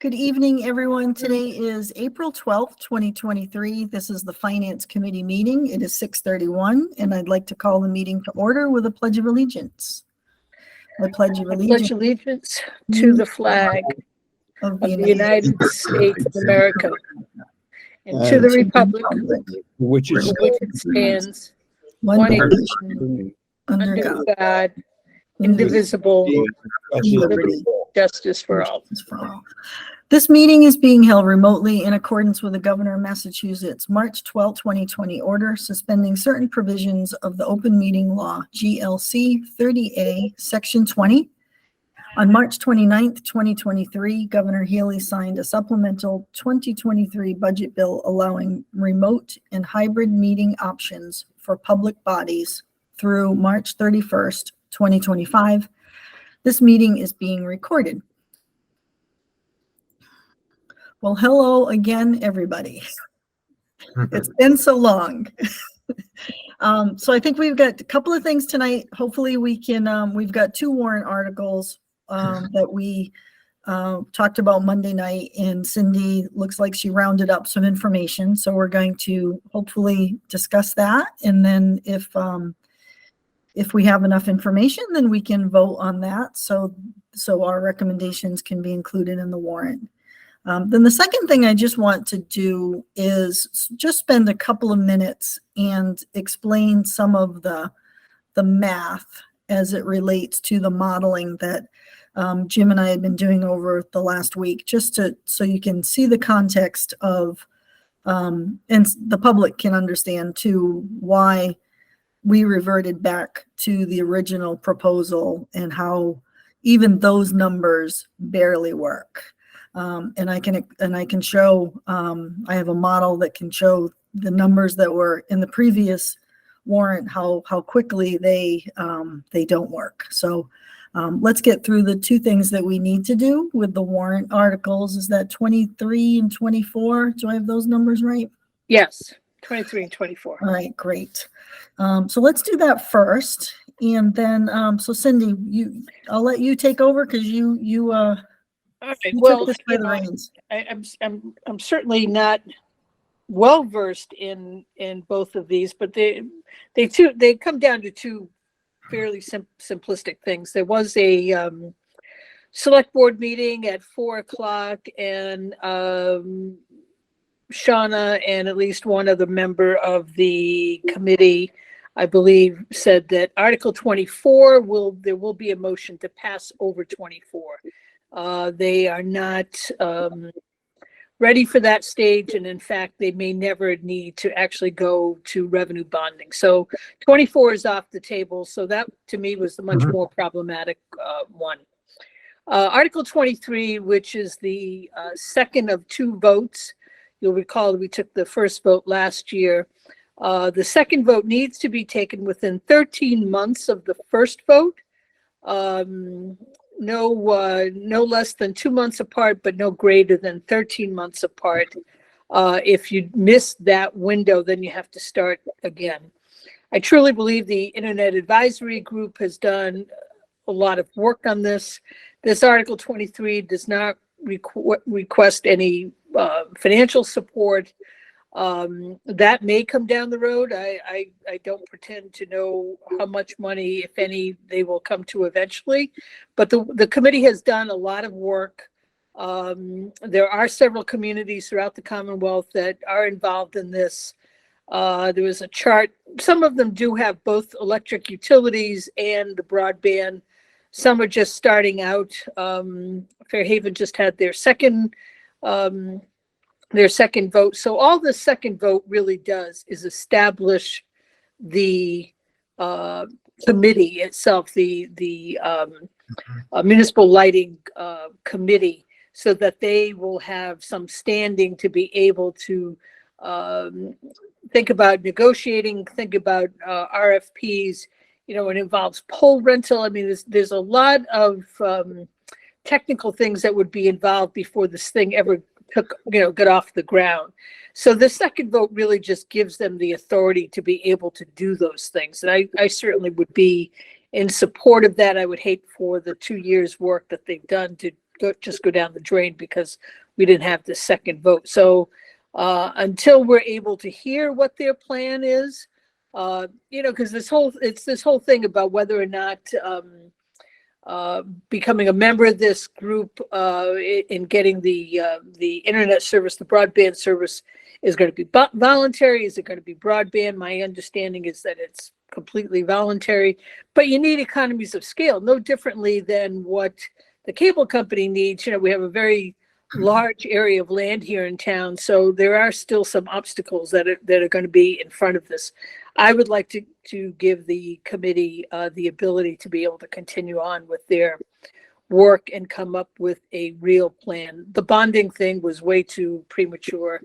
Good evening, everyone. Today is April 12th, 2023. This is the Finance Committee meeting. It is 6:31, and I'd like to call the meeting to order with a Pledge of Allegiance. I pledge of allegiance to the flag of the United States of America and to the republic which for which it stands, one nation, under God, indivisible, with liberty, justice for all. This meeting is being held remotely in accordance with the Governor of Massachusetts March 12, 2020 order suspending certain provisions of the Open Meeting Law, GLC 30A, Section 20. On March 29, 2023, Governor Healy signed a supplemental 2023 budget bill allowing remote and hybrid meeting options for public bodies through March 31st, 2025. This meeting is being recorded. Well, hello again, everybody. It's been so long. So I think we've got a couple of things tonight. Hopefully we can, we've got two warrant articles that we talked about Monday night, and Cindy looks like she rounded up some information. So we're going to hopefully discuss that. And then if we have enough information, then we can vote on that. So our recommendations can be included in the warrant. Then the second thing I just want to do is just spend a couple of minutes and explain some of the math as it relates to the modeling that Jim and I had been doing over the last week, just so you can see the context of, and the public can understand too, why we reverted back to the original proposal and how even those numbers barely work. And I can show, I have a model that can show the numbers that were in the previous warrant, how quickly they don't work. So let's get through the two things that we need to do with the warrant articles. Is that 23 and 24? Do I have those numbers right? Yes, 23 and 24. All right, great. So let's do that first. And then, so Cindy, I'll let you take over because you all right. Well, I'm certainly not well versed in both of these, but they come down to two fairly simplistic things. There was a select board meeting at 4:00, and Shauna and at least one other member of the committee, I believe, said that Article 24 there will be a motion to pass over 24. They are not ready for that stage, and in fact, they may never need to actually go to revenue bonding. So 24 is off the table. So that, to me, was the much more problematic one. Article 23, which is the second of two votes. You'll recall that we took the first vote last year. The second vote needs to be taken within 13 months of the first vote. No less than 2 months apart, but no greater than 13 months apart. If you miss that window, then you have to start again. I truly believe the Internet Advisory Group has done a lot of work on this. This Article 23 does not request any financial support. That may come down the road. I don't pretend to know how much money, if any, they will come to eventually, but the committee has done a lot of work. There are several communities throughout the Commonwealth that are involved in this. There was a chart. Some of them do have both electric utilities and the broadband. Some are just starting out. Fairhaven just had their second vote. So all the second vote really does is establish the committee itself, the municipal lighting committee, so that they will have some standing to be able to think about negotiating, think about RFPs. You know, it involves pole rental. I mean, there's a lot of technical things that would be involved before this thing ever get off the ground. So the second vote really just gives them the authority to be able to do those things. And I certainly would be in support of that. I would hate for the 2 years work that they've done just go down the drain because we didn't have the second vote. So until we're able to hear what their plan is, because this whole thing about whether or not becoming a member of this group in getting the internet service, the broadband service, is going to be voluntary. Is it going to be broadband? My understanding is that it's completely voluntary, but you need economies of scale, no differently than what the cable company needs. We have a very large area of land here in town, so there are still some obstacles that are going to be in front of this. I would like to give the committee the ability to be able to continue on with their work and come up with a real plan. The bonding thing was way too premature.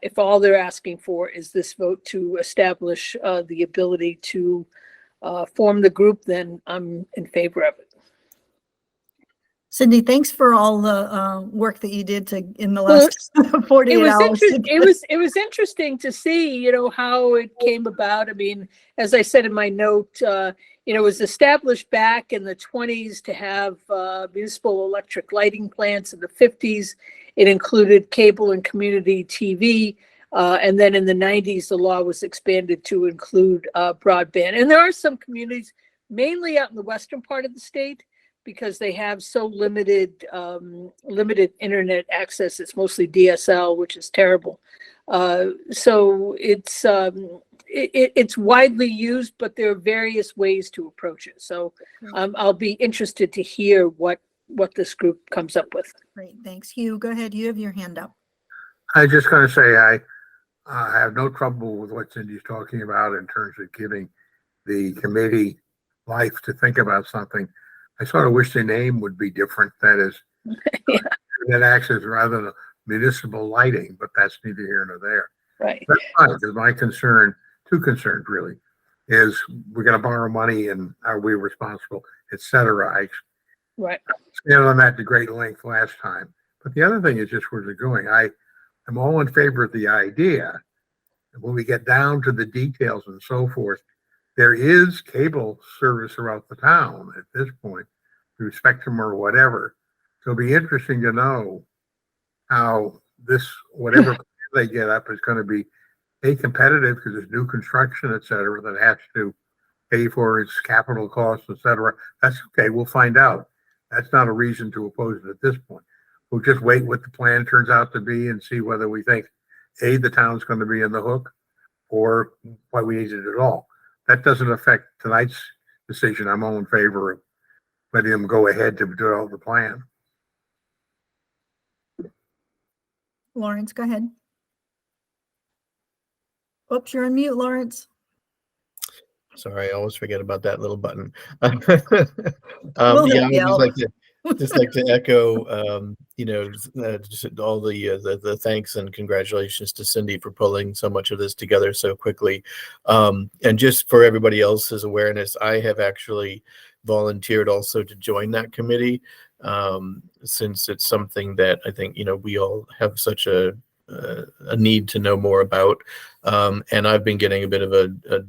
If all they're asking for is this vote to establish the ability to form the group, then I'm in favor of it. Cindy, thanks for all the work that you did in the last 48 hours. It was interesting to see, how it came about. I mean, as I said in my note, it was established back in the 1920s to have municipal electric lighting plants. In the 1950s, it included cable and community TV. And then in the 1990s, the law was expanded to include broadband. And there are some communities, mainly out in the western part of the state, because they have so limited internet access. It's mostly DSL, which is terrible. So it's widely used, but there are various ways to approach it. So I'll be interested to hear what this group comes up with. Great, thanks. Hugh, go ahead. You have your hand up. I just going to say I have no trouble with what Cindy's talking about in terms of giving the committee life to think about something. I sort of wish the name would be different. That is, that access rather than municipal lighting, but that's neither here nor there. Right. That's fine, because my concern, two concerns really, is we're going to borrow money and are we responsible, etc. Right. Expanded on that to great length last time. But the other thing is just where's it going. I'm all in favor of the idea. And when we get down to the details and so forth, there is cable service throughout the town at this point through Spectrum or whatever. So it'll be interesting to know how this, whatever they get up, is going to be competitive because there's new construction, et cetera, that has to pay for its capital costs, et cetera. That's okay. We'll find out. That's not a reason to oppose it at this point. We'll just wait what the plan turns out to be and see whether we think, A, the town's going to be in the hook, or why we need it at all. That doesn't affect tonight's decision. I'm all in favor of letting them go ahead to develop the plan. Lawrence, go ahead. Oops, you're on mute, Lawrence. Sorry, I always forget about that little button. We'll I would just like to echo, just all the thanks and congratulations to Cindy for pulling so much of this together so quickly. And just for everybody else's awareness, I have actually volunteered also to join that committee, since it's something that I think, we all have such a need to know more about. And I've been getting a bit of a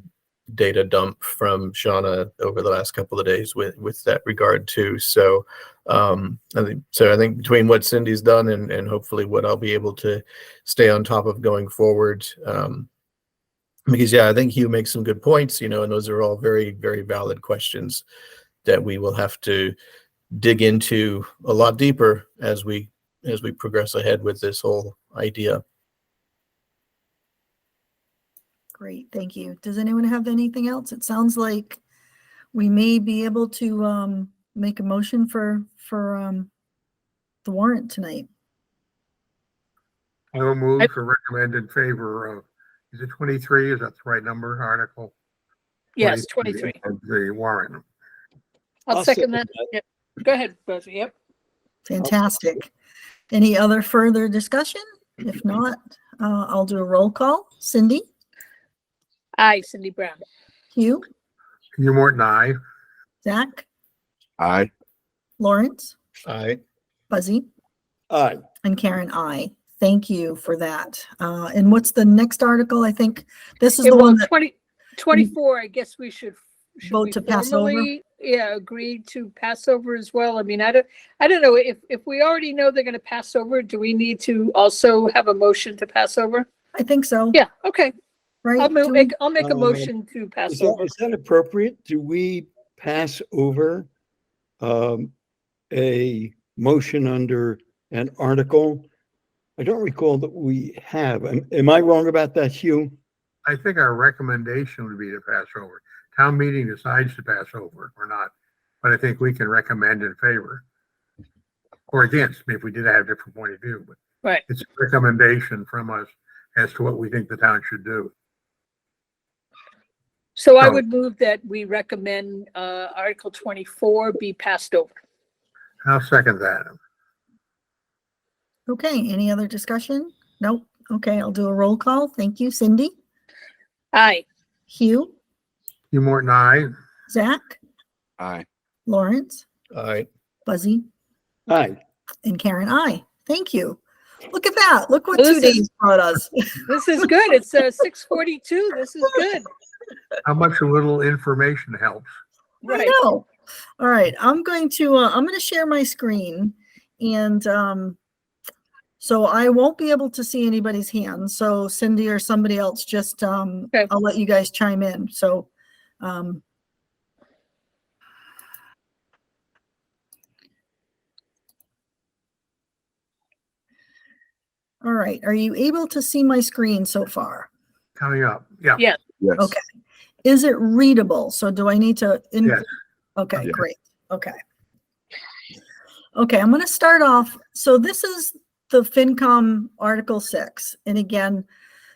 data dump from Shauna over the last couple of days with that regard too. So I think between what Cindy's done and hopefully what I'll be able to stay on top of going forward, because I think Hugh makes some good points, and those are all very, very valid questions that we will have to dig into a lot deeper as we progress ahead with this whole idea. Great, thank you. Does anyone have anything else? It sounds like we may be able to make a motion for the warrant tonight. I will move to recommend in favor of, is it 23? Is that the right number? Article? Yes, 23. Of the warrant. I'll second that. Yep. Go ahead, Buzz. Yep. Fantastic. Any other further discussion? If not, I'll do a roll call. Cindy? Aye, Cindy Brown. Hugh? Hugh Morton, aye. Zach? Aye. Lawrence? Aye. Buzzy? Aye. And Karen, aye. Thank you for that. And what's the next article? I think this is the one that 24, I guess we should vote to pass over? agree to pass over as well? I mean, I don't know if we already know they're going to pass over, do we need to also have a motion to pass over? I think so. Yeah, okay. Right? I'll Do make, we- I'll make a motion to pass Is over. that appropriate? Do we pass over a motion under an article? I don't recall that we have. Am I wrong about that, Hugh? I think our recommendation would be to pass over. Town meeting decides to pass over or not, but I think we can recommend in favor or against. I mean, if we did have a different point of view, but Right. it's a recommendation from us as to what we think the town should do. So I So- would move that we recommend Article 24 be passed over. I'll second that. Okay, any other discussion? Nope. Okay, I'll do a roll call. Thank you. Cindy, Aye. Hugh, Hugh Morton, aye. Zach, Aye. Lawrence, All right. Buzzy, Aye. and Karen, I. Thank you. Look at that. Look what Well, 2 this is- days brought us. This is good. It's 6:42. This is good. How much a little information helps. I Right. know. All right, I'm going to share my screen and so I won't be able to see anybody's hands. So Cindy or somebody else just Okay. I'll let you guys chime in. So all right, are you able to see my screen so far? Coming up. Yeah. Yeah. Yes. Okay. Is it readable? So do I need to? Yes. Okay, Yeah. great. Okay. Okay, I'm going to start off. So this is the FinCom Article 6. And again,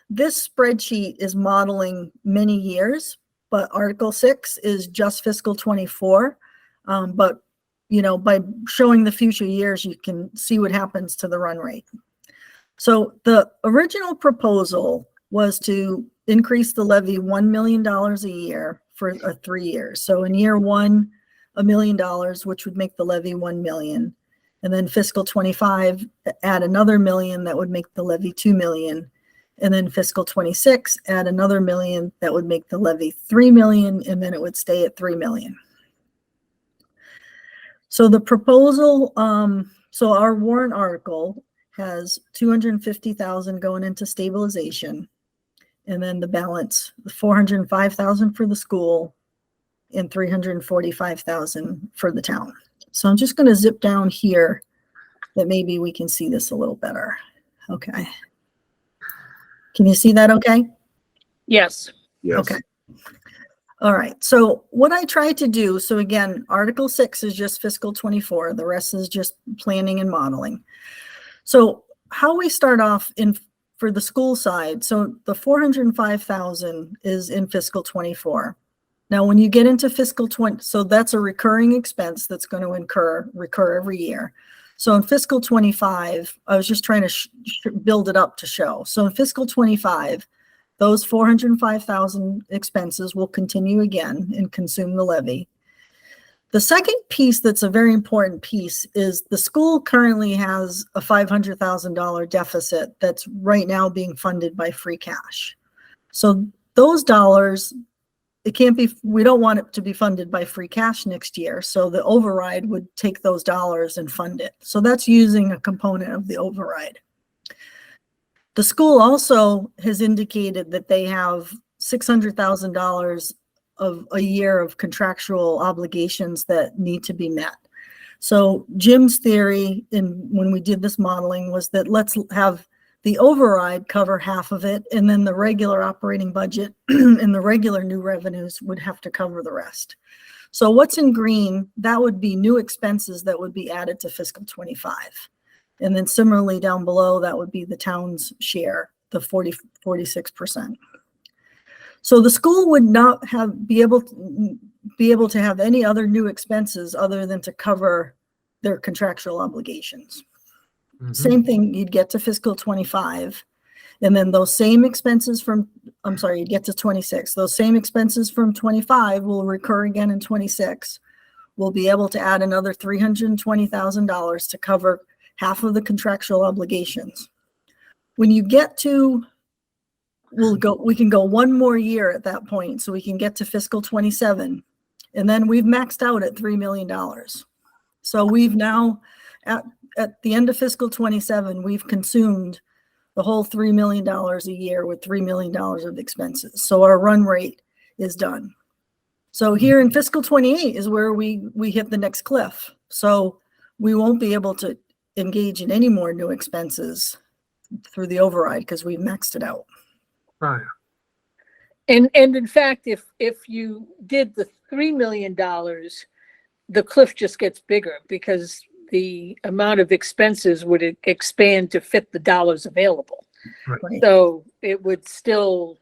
this spreadsheet is modeling many years, but Article 6 is just fiscal 24. But, you know, by showing the future years, you can see what happens to the run rate. So the original proposal was to increase the levy $1 million a year for 3 years. So in year one, $1 million, which would make the levy 1 million. And then fiscal 25, add another million, that would make the levy 2 million. And then fiscal 26, add another million, that would make the levy 3 million, and then it would stay at 3 million. So the proposal, so our warrant article has 250,000 going into stabilization. And then the balance, the 405,000 for the school and 345,000 for the town. So I'm just going to zip down here that maybe we can see this a little better. Okay. Can you see that okay? Yes. Yes. Okay. All right. So what I tried to do, so again, Article 6 is just fiscal 24. The rest is just planning and modeling. So how we start off for the school side, so the 405,000 is in fiscal 24. Now, when you get into fiscal 20, so that's a recurring expense that's going to recur every year. So in fiscal 25, I was just trying to build it up to show. So in fiscal 25, those 405,000 expenses will continue again and consume the levy. The second piece that's a very important piece is the school currently has a $500,000 deficit that's right now being funded by free cash. So those dollars, it can't be, we don't want it to be funded by free cash next year. So the override would take those dollars and fund it. So that's using a component of the override. The school also has indicated that they have $600,000 of a year of contractual obligations that need to be met. So Jim's theory when we did this modeling was that let's have the override cover half of it, and then the regular operating budget and the regular new revenues would have to cover the rest. So what's in green, that would be new expenses that would be added to fiscal 25. And then similarly down below, that would be the town's share, the 46%. So the school would not be able to have any other new expenses other than to cover their contractual obligations. Mhm. Same thing, you'd get to fiscal 25, and then those same expenses you'd get to 26. Those same expenses from 25 will recur again in 26. We'll be able to add another $320,000 to cover half of the contractual obligations. When you get to, we can go one more year at that point, so we can get to fiscal 27. And then we've maxed out at $3 million. So we've now, at the end of fiscal 27, we've consumed the whole $3 million a year with $3 million of expenses. So our run rate is done. So here in fiscal 28 is where we hit the next cliff. So we won't be able to engage in any more new expenses through the override because we've maxed it out. Right. And in fact, if you did the $3 million, the cliff just gets bigger because the amount of expenses would expand to fit the dollars available. Right. So it would still,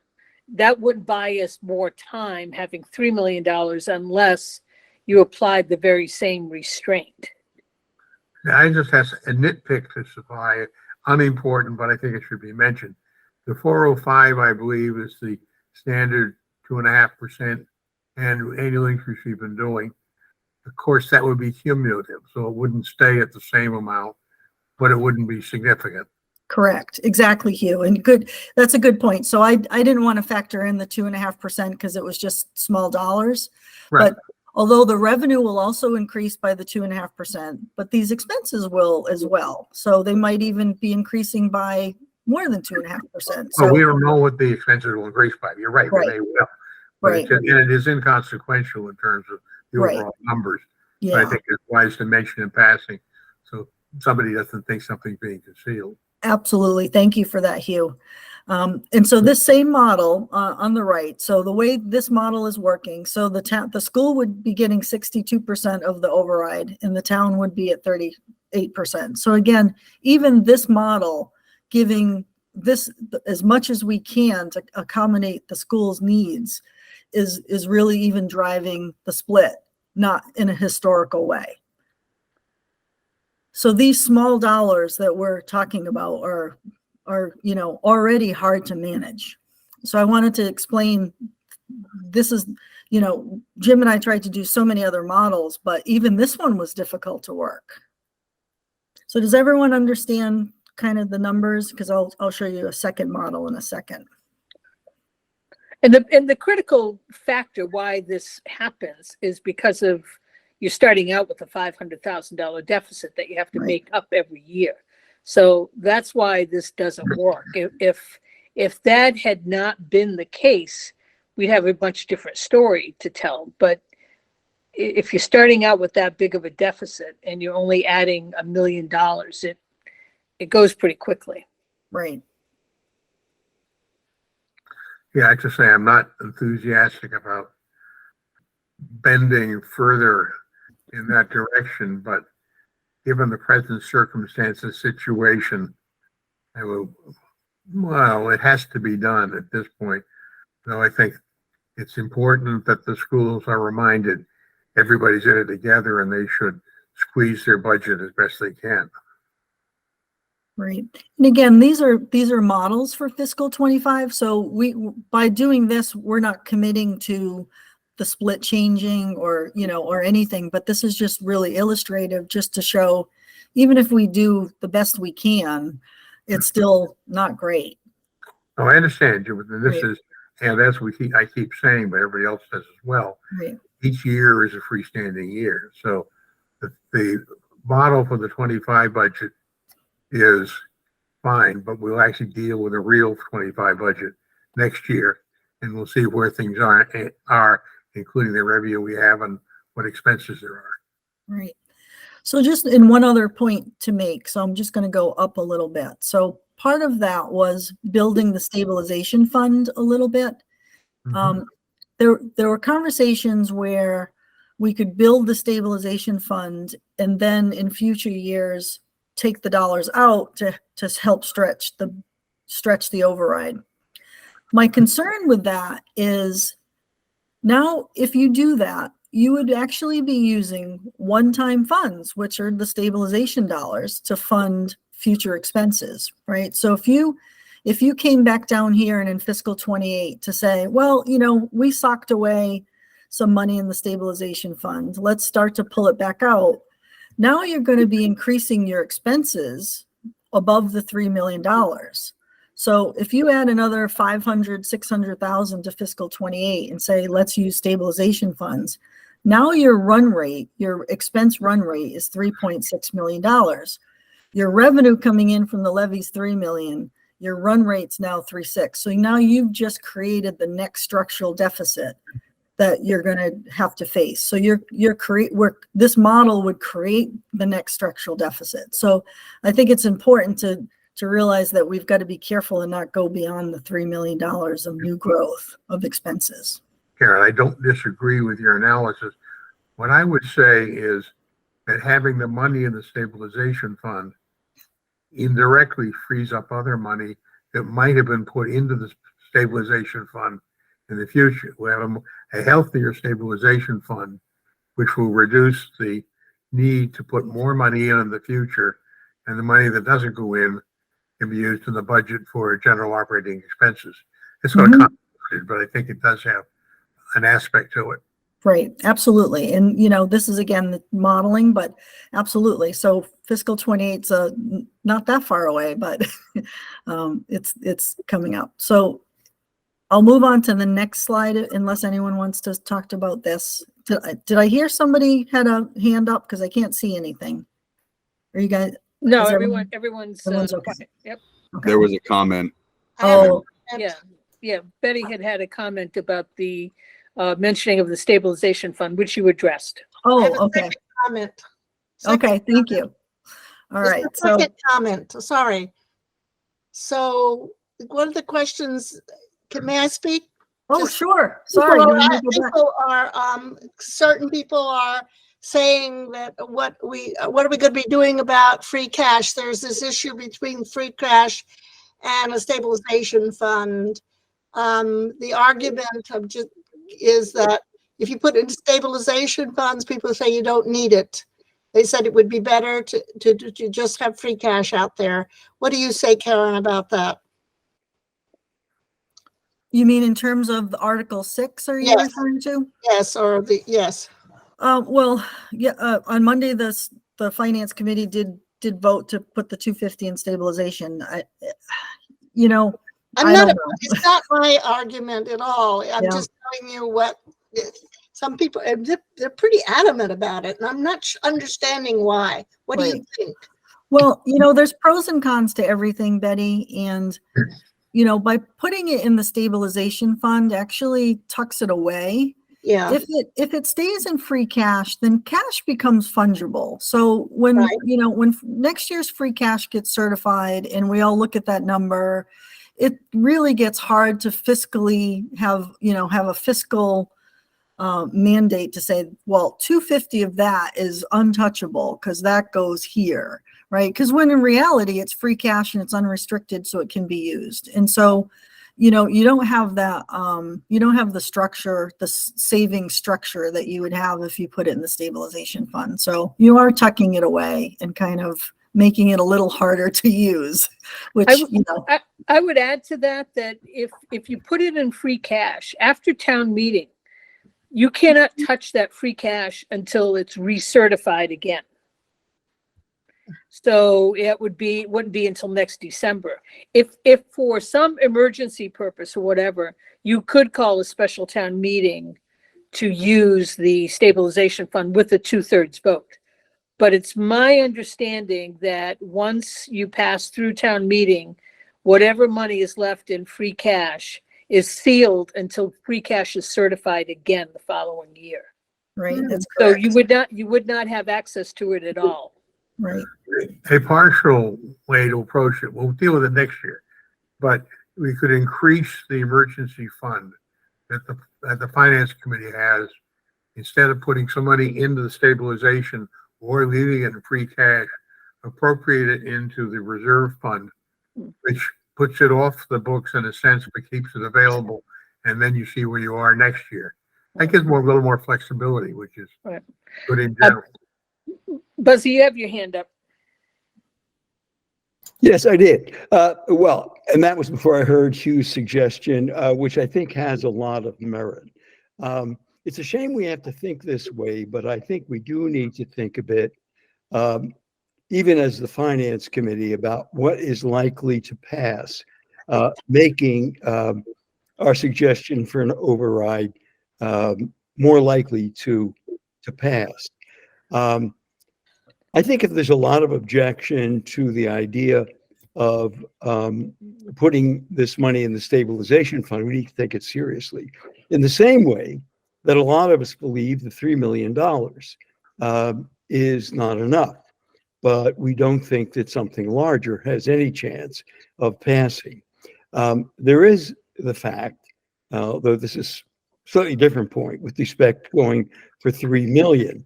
that would buy us more time having $3 million unless you applied the very same restraint. Now, I just have a nitpick to supply, unimportant, but I think it should be mentioned. The 405, I believe, is the standard 2.5% annual increase we've been doing. Of course, that would be cumulative, so it wouldn't stay at the same amount, but it wouldn't be significant. Correct. Exactly, Hugh. And good. That's a good point. So I didn't want to factor in the 2.5% because it was just small dollars. Right. But although the revenue will also increase by the 2.5%, but these expenses will as well. So they might even be increasing by more than 2.5%. Well, So we don't know what the expenses will increase by. You're right, but Right. they will. But right. and it is inconsequential in terms of the Right. overall numbers. But I Yeah, think it's wise to mention in passing, so somebody doesn't think something's being concealed. absolutely. Thank you for that, Hugh. And so this same model on the right, so the way this model is working, so the school would be getting 62% of the override and the town would be at 38%. So again, even this model giving this as much as we can to accommodate the school's needs is really even driving the split, not in a historical way. So these small dollars that we're talking about are already hard to manage. So I wanted to explain, this is, Jim and I tried to do so many other models, but even this one was difficult to work. So does everyone understand kind of the numbers? Because I'll show you a second model in a second. And the critical factor why this happens is because of you're starting out with a $500,000 deficit that you have to Right. make up every year. So that's why this doesn't work. If that had not been the case, we'd have a much different story to tell. But if you're starting out with that big of a deficit and you're only adding $1 million, it goes pretty quickly. Right. Yeah, I have to say, I'm not enthusiastic about bending further in that direction, but given the present circumstances situation, it has to be done at this point. So I think it's important that the schools are reminded everybody's in it together and they should squeeze their budget as best they can. Right. And again, these are models for fiscal 25. So by doing this, we're not committing to the split changing or anything, but this is just really illustrative just to show, even if we do the best we can, it's still not great. Oh, I understand you, but this Right. is, and as I keep saying, but everybody else says as well, Right. each year is a freestanding year. So the model for the 25 budget is fine, but we'll actually deal with a real 25 budget next year, and we'll see where things are, including the revenue we have and what expenses there are. Right. So just in one other point to make, so I'm just going to go up a little bit. So part of that was building the stabilization fund a little bit. There were conversations where we could build the stabilization fund and then in future years take the dollars out to help stretch the override. My concern with that is now if you do that, you would actually be using one-time funds, which are the stabilization dollars, to fund future expenses, right? So if you came back down here and in fiscal 28 to say, well, we socked away some money in the stabilization fund, let's start to pull it back out. Now you're going to be increasing your expenses above the $3 million. So if you add another 500, 600,000 to fiscal 28 and say, let's use stabilization funds, Now your run rate, your expense run rate is $3.6 million. Your revenue coming in from the levies, 3 million. Your run rate's now 3.6. So now you've just created the next structural deficit that you're going to have to face. So this model would create the next structural deficit. So I think it's important to realize that we've got to be careful and not go beyond the $3 million of new growth of expenses. Karen, I don't disagree with your analysis. What I would say is that having the money in the stabilization fund indirectly frees up other money that might have been put into the stabilization fund in the future. We have a healthier stabilization fund, which will reduce the need to put more money in the future, and the money that doesn't go in can be used in the budget for general operating expenses. It's not complicated, but I think it does have an aspect to it. Right, absolutely. And, this is again, the modeling, but absolutely. So fiscal 28's not that far away, but it's coming up. So I'll move on to the next slide unless anyone wants to talk about this. Did I hear somebody had a hand up? Because I can't see anything. Are you guys? No, Is everyone's everyone's okay? quiet. Yep. Okay. There was a comment. Oh, Yeah. Betty had a comment about the mentioning of the stabilization fund, which you addressed. oh, I have a okay. second comment. Okay, thank you. All Just right, a so, second comment, sorry. So one of the questions, may I speak? oh, just- sure, sorry. People you are- wanna go back? People are, certain people are saying that what are we going to be doing about free cash? There's this issue between free cash and a stabilization fund. The argument is that if you put in stabilization funds, people say you don't need it. They said it would be better to just have free cash out there. What do you say, Karen, about that? You mean in terms of the Article 6, are you Yes. referring to? Yes. Well, yeah, on Monday, the Finance Committee did vote to put the 250 in stabilization. I don't know. It's not my argument at all. I'm Yeah. just telling you what some people, they're pretty adamant about it, and I'm not understanding why. What do you Right. think? Well, there's pros and cons to everything, Betty, and by putting it in the stabilization fund actually tucks it away. Yeah, If it stays in free cash, then cash becomes fungible. So when Right. when next year's free cash gets certified and we all look at that number, it really gets hard to fiscally have a fiscal mandate to say, well, 250 of that is untouchable because that goes here, right? Because when in reality it's free cash and it's unrestricted, so it can be used. And so you don't have that, you don't have the structure, the saving structure that you would have if you put it in the stabilization fund. So you are tucking it away and kind of making it a little harder to use, which, I would add to that if you put it in free cash after town meeting, you cannot touch that free cash until it's recertified again. So it wouldn't be until next December. If for some emergency purpose or whatever, you could call a special town meeting to use the stabilization fund with a 2/3 vote. But it's my understanding that once you pass through town meeting, whatever money is left in free cash is sealed until free cash is certified again the following year. right, that's So correct. you would not have access to it at all. Right, A partial way to approach it, we'll deal with it next year, but we could increase the emergency fund that the Finance Committee has. Instead of putting some money into the stabilization or leaving it in free cash, appropriate it into the reserve fund, which puts it off the books in a sense, but keeps it available. And then you see where you are next year. That gives a little more flexibility, which is Right. good in general. Buzzy, you have your hand up. Yes, I did. Well, and that was before I heard Hugh's suggestion, which I think has a lot of merit. It's a shame we have to think this way, but I think we do need to think a bit, even as the Finance Committee, about what is likely to pass, making our suggestion for an override more likely to to pass. I think if there's a lot of objection to the idea of putting this money in the stabilization fund, we need to take it seriously. In the same way that a lot of us believe the $3 million is not enough, but we don't think that something larger has any chance of passing. There is the fact, though this is a slightly different point with respect going for 3 million,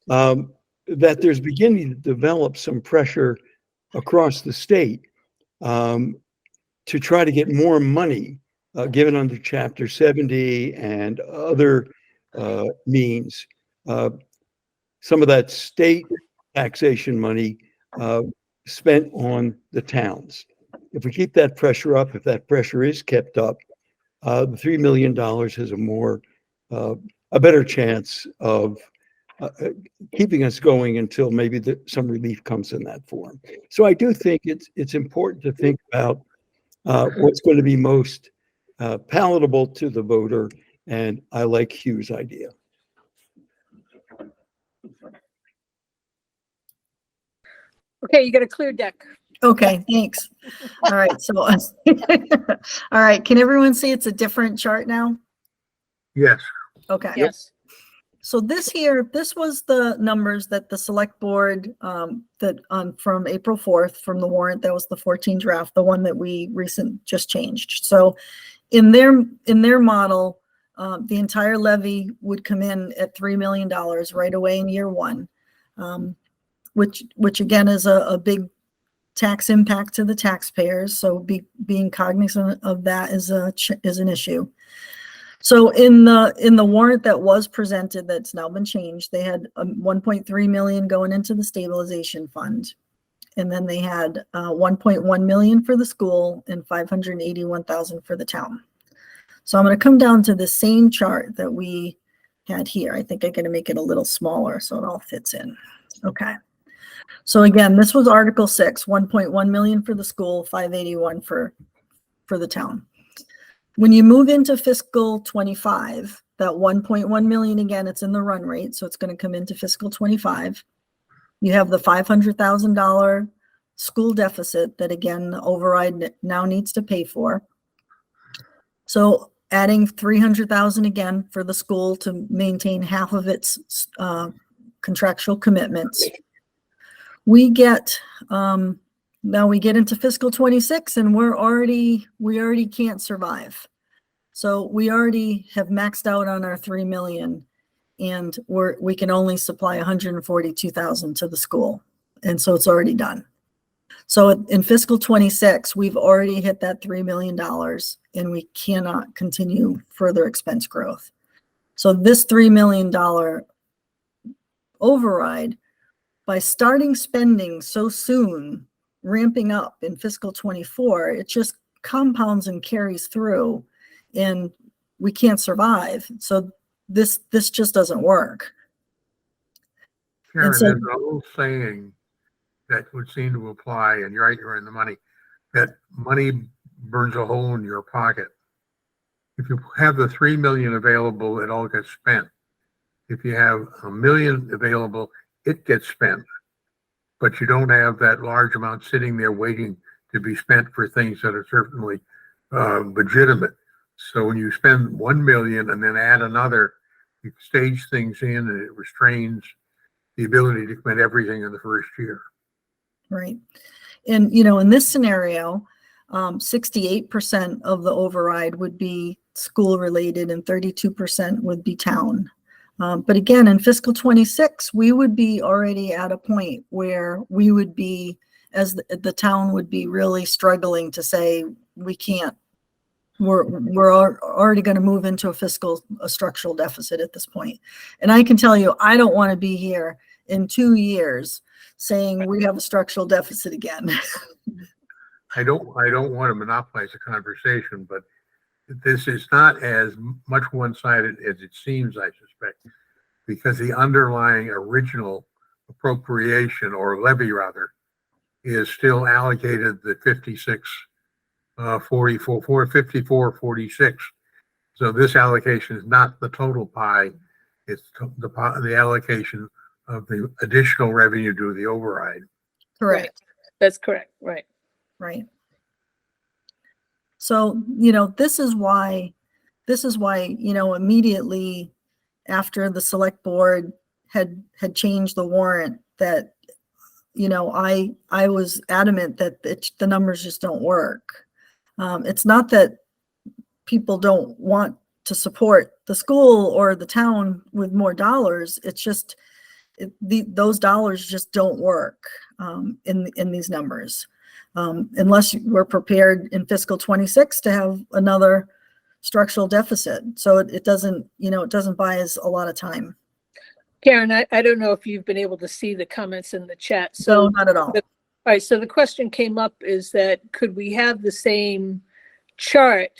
that there's beginning to develop some pressure across the state to try to get more money given under Chapter 70 and other means. Some of that state taxation money spent on the towns. If we keep that pressure up, if that pressure is kept up, the $3 million has a better chance of keeping us going until maybe some relief comes in that form. So I do think it's important to think about what's going to be most palatable to the voter, and I like Hugh's idea. Okay, you got a clear deck. Okay, thanks. All right, so, all right, can everyone see it's a different chart now? Yes, Okay. Yes. So this was the numbers that the select board, from April 4th, from the warrant, that was the 14 draft, the one that we just changed. So in their model, the entire levy would come in at $3 million right away in year one, which again is a big tax impact to the taxpayers. So being cognizant of that is an issue. So in the warrant that was presented, that's now been changed, they had 1.3 million going into the stabilization fund. And then they had 1.1 million for the school and 581,000 for the town. So I'm going to come down to the same chart that we had here. I think I'm going to make it a little smaller so it all fits in. Okay. So again, this was Article 6, 1.1 million for the school, 581 for the town. When you move into fiscal 25, that 1.1 million, again, it's in the run rate, so it's going to come into fiscal 25. You have the $500,000 school deficit that, again, the override now needs to pay for. So adding 300,000 again for the school to maintain half of its contractual commitments. We get now we get into fiscal 26 and we already can't survive. So we already have maxed out on our 3 million and we can only supply 142,000 to the school. And so it's already done. So in fiscal 26, we've already hit that $3 million and we cannot continue further expense growth. So this $3 million override, by starting spending so soon, ramping up in fiscal 24, it just compounds and carries through and we can't survive. So this just doesn't work. Sharon, so- there's an old saying that would seem to apply, and you're right, you're in the money, that money burns a hole in your pocket. If you have the 3 million available, it all gets spent. If you have 1 million available, it gets spent. But you don't have that large amount sitting there waiting to be spent for things that are certainly legitimate. So when you spend 1 million and then add another, you stage things in and it restrains the ability to commit everything in the first year. Right. And, in this scenario, 68% of the override would be school related and 32% would be town. But again, in fiscal 26, we would be already at a point where we would be, as the town would be really struggling to say, we can't, we're already going to move into a structural deficit at this point. And I can tell you, I don't want to be here in 2 years saying we have a structural deficit again. I don't want to monopolize the conversation, but this is not as much one-sided as it seems, I suspect, because the underlying original appropriation, or levy rather, is still allocated the 54, 46. So this allocation is not the total pie. It's the allocation of the additional revenue to the override. Correct. That's correct, right. Right. So, you know, this is why, you know, immediately after the select board had changed the warrant, that, you know, I was adamant that the numbers just don't work. It's not that people don't want to support the school or the town with more dollars. It's just those dollars just don't work in these numbers. Unless we're prepared in fiscal 26 to have another structural deficit. So it doesn't, you know, it doesn't buy us a lot of time. Karen, I don't know if you've been able to see the comments in the chat. So So, not at all. all right, so the question came up is that could we have the same chart?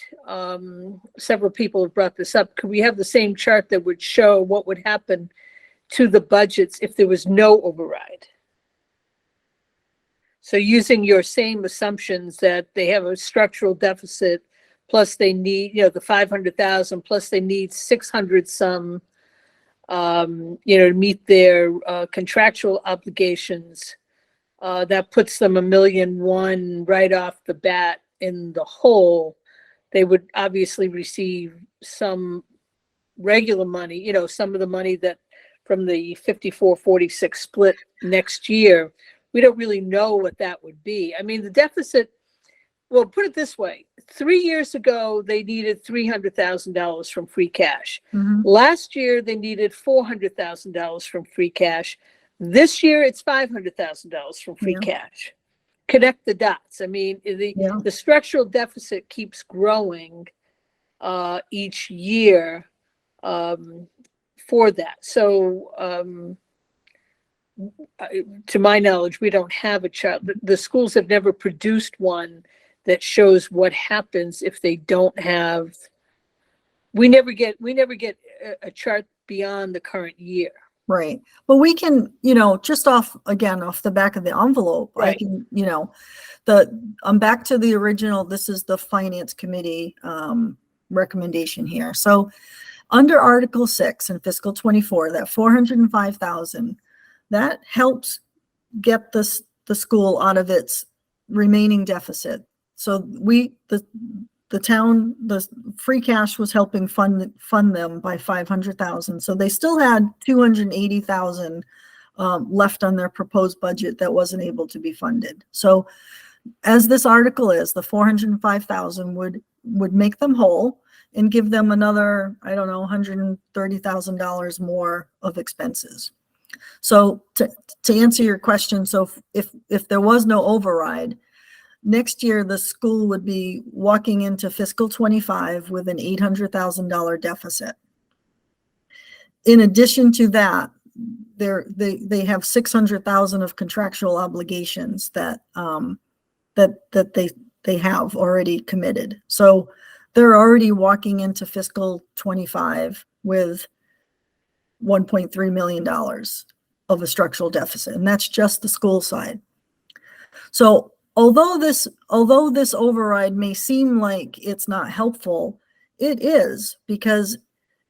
Several people have brought this up. Could we have the same chart that would show what would happen to the budgets if there was no override? So using your same assumptions that they have a structural deficit, plus they need, you know, the 500,000, plus they need 600 some, you know, to meet their contractual obligations. That puts them $1.1 million right off the bat in the hole. They would obviously receive some regular money, you know, some of the money that from the 54-46 split next year. We don't really know what that would be. I mean, the deficit, well, put it this way. 3 years ago, they needed $300,000 from free cash. Mhm. Last year, they needed $400,000 from free cash. This year, it's $500,000 from free Yeah. cash. Connect the dots. I mean, Yeah. the structural deficit keeps growing each year for that. So, to my knowledge, we don't have a chart. The schools have never produced one that shows what happens if they don't have. We never get a chart beyond the current year. Right. But we can, you know, just off the back of the envelope, I Right. can, you know, I'm back to the original, this is the finance committee recommendation here. So under Article 6 in fiscal 24, that 405,000, that helps get the school out of its remaining deficit. So the town, the free cash was helping fund them by 500,000. So they still had 280,000 left on their proposed budget that wasn't able to be funded. So as this article is, the 405,000 would make them whole and give them another, I don't know, $130,000 more of expenses. So to answer your question, so if there was no override, next year the school would be walking into fiscal 25 with an $800,000 deficit. In addition to that, they have 600,000 of contractual obligations that they have already committed. So they're already walking into fiscal 25 with $1.3 million of a structural deficit, and that's just the school side. So although this override may seem like it's not helpful, it is, because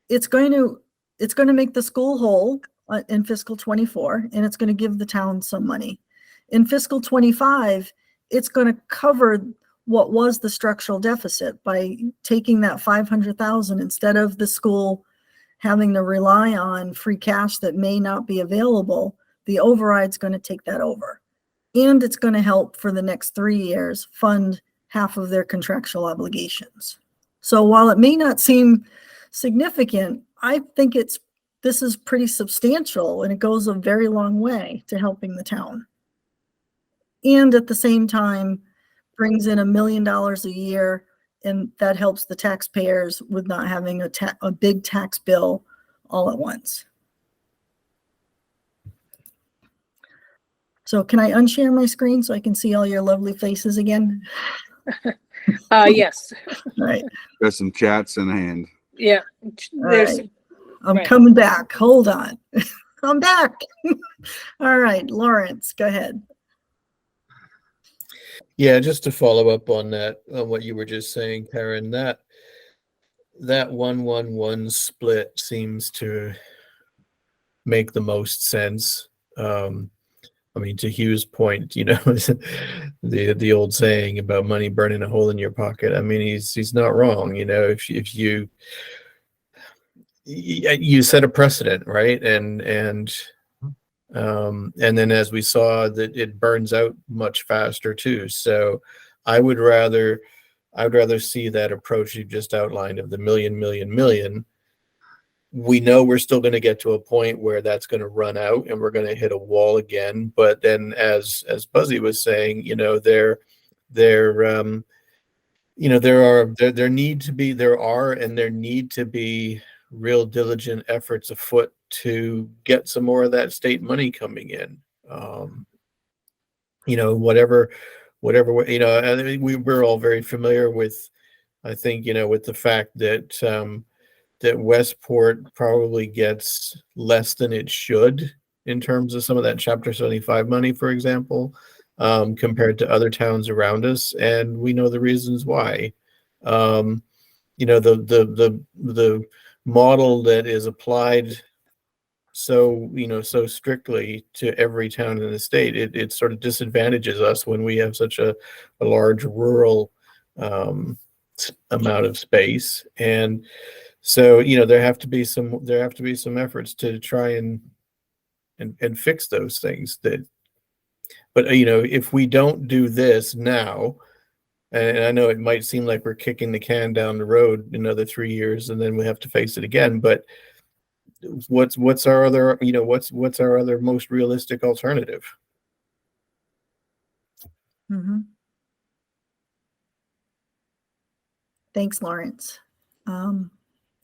it's going to make the school whole in fiscal 24, and it's going to give the town some money. In fiscal 25, it's going to cover what was the structural deficit by taking that 500,000 instead of the school having to rely on free cash that may not be available. The override's going to take that over, and it's going to help for the next 3 years fund half of their contractual obligations. So while it may not seem significant, I think this is pretty substantial, and it goes a very long way to helping the town. And at the same time, brings in $1 million a year, and that helps the taxpayers with not having a big tax bill all at once. So can I unshare my screen so I can see all your lovely faces again? Yes, All right, Got some chats in hand. yeah. There's, right. I'm Right. coming back. Hold on. I'm back. All right, Lawrence, go ahead. Yeah, just to follow up on that, on what you were just saying, Karen, that 1-1-1 split seems to make the most sense. I mean, to Hugh's point, the old saying about money burning a hole in your pocket. I mean, he's not wrong. If you set a precedent, right? And then as we saw, that it burns out much faster too. So I would rather see that approach you just outlined of the million. We know we're still going to get to a point where that's going to run out and we're going to hit a wall again. But then, as Buzzy was saying, there need to be real diligent efforts afoot to get some more of that state money coming in. Whatever, I mean, we're all very familiar with, I think, with the fact that that Westport probably gets less than it should in terms of some of that Chapter 75 money, for example, compared to other towns around us, and we know the reasons why. The model that is applied so strictly to every town in the state, it sort of disadvantages us when we have such a large rural amount of space. And so, there have to be some efforts to try and fix those things. But if we don't do this now, and I know it might seem like we're kicking the can down the road another 3 years, and then we have to face it again. But what's our other what's our other most realistic alternative? Mhm. Thanks, Lawrence.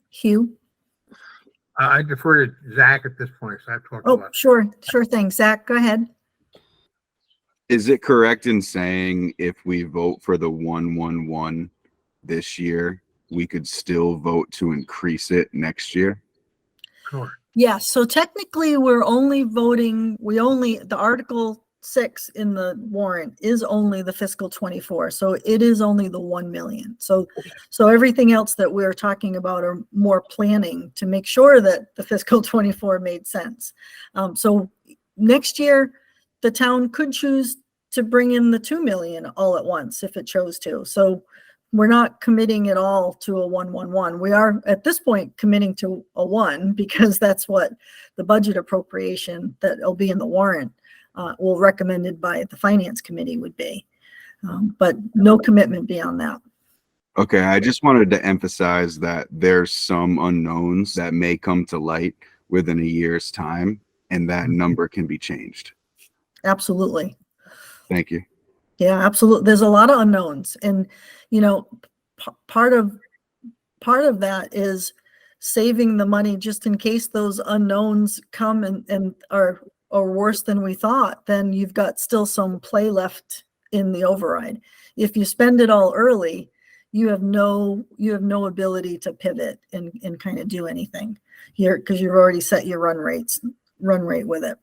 Hugh? I defer to Zach at this point, so I've talked a Oh, lot. sure thing. Zach, go ahead. Is it correct in saying if we vote for the 111 this year, we could still vote to increase it next year? Sure. Yeah, so technically we're only voting, the Article 6 in the warrant is only the fiscal 24. So it is only the 1 million. So everything else that we're talking about are more planning to make sure that the fiscal 24 made sense. So next year, the town could choose to bring in the 2 million all at once if it chose to. So we're not committing at all to a 111. We are at this point committing to a 1 because that's what the budget appropriation that will be in the warrant will recommended by the finance committee would be. But no commitment beyond that. Okay, I just wanted to emphasize that there's some unknowns that may come to light within a year's time, and that number can be changed. Absolutely. Thank you. Yeah, absolutely. There's a lot of unknowns, and part of that is saving the money just in case those unknowns come and are worse than we thought. Then you've got still some play left in the override. If you spend it all early, you have no ability to pivot and kind of do anything here because you've already set your run rate with it.